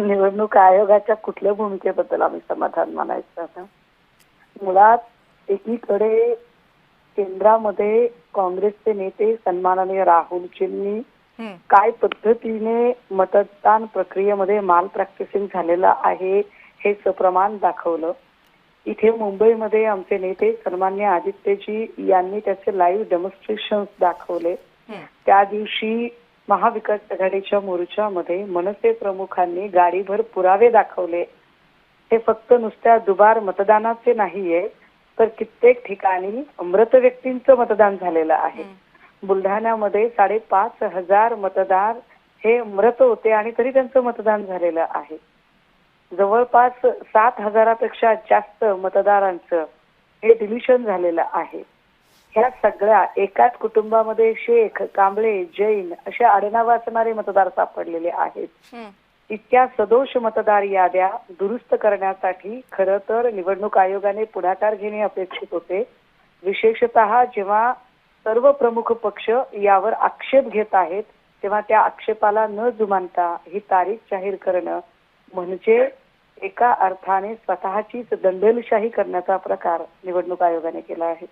निवडणूक आयोगाच्या कुठल्या भूमिकेबद्दल आम्ही समाधान मानायचं आता? मुळात एकीकडे केंद्रामध्ये काँग्रेसचे नेते सन्माननीय राहुलजींनी हं, काय पद्धतीने मतदान प्रक्रियेमध्ये माल प्रॅक्टिसिंग झालेलं आहे हे सप्रमाण दाखवलं. इथे मुंबईमध्ये आमचे नेते सन्मान्य आदित्यजी यांनी त्याचे लाईव्ह डेमॉन्स्ट्रेशन दाखवले. हं, त्या दिवशी महाविकास आघाडीच्या मोर्चामध्ये मनसे प्रमुखांनी गाडीभर पुरावे दाखवले. हे फक्त नुसत्या दुबार मतदानाचे नाहीये, तर कित्येक ठिकाणी मृत व्यक्तींचं मतदान झालेलं आहे. हं. बुलढाण्यामध्ये 5,500 मतदार हे मृत होते आणि तरी त्यांचं मतदान झालेलं आहे. जवळपास 7,000पेक्षा जास्त मतदारांचं हे डिलिशन झालेलं आहे. ह्या सगळ्या एकाच कुटुंबामध्ये शेख, कांबळे, जैन असे आडनाव असणारे मतदार सापडलेले आहेत. हं, इतक्या सदोष मतदार याद्या दुरुस्त करण्यासाठी खरं तर निवडणूक आयोगाने पुढाकार घेणे अपेक्षित होते. विशेषतः जेव्हा सर्व प्रमुख पक्ष यावर आक्षेप घेत आहेत, तेव्हा त्या आक्षेपाला न जुमानता ही तारीख जाहीर करणं म्हणजे एका अर्थाने स्वतःचीच दंडेलशाही करण्याचा प्रकार निवडणूक आयोगाने केला आहे.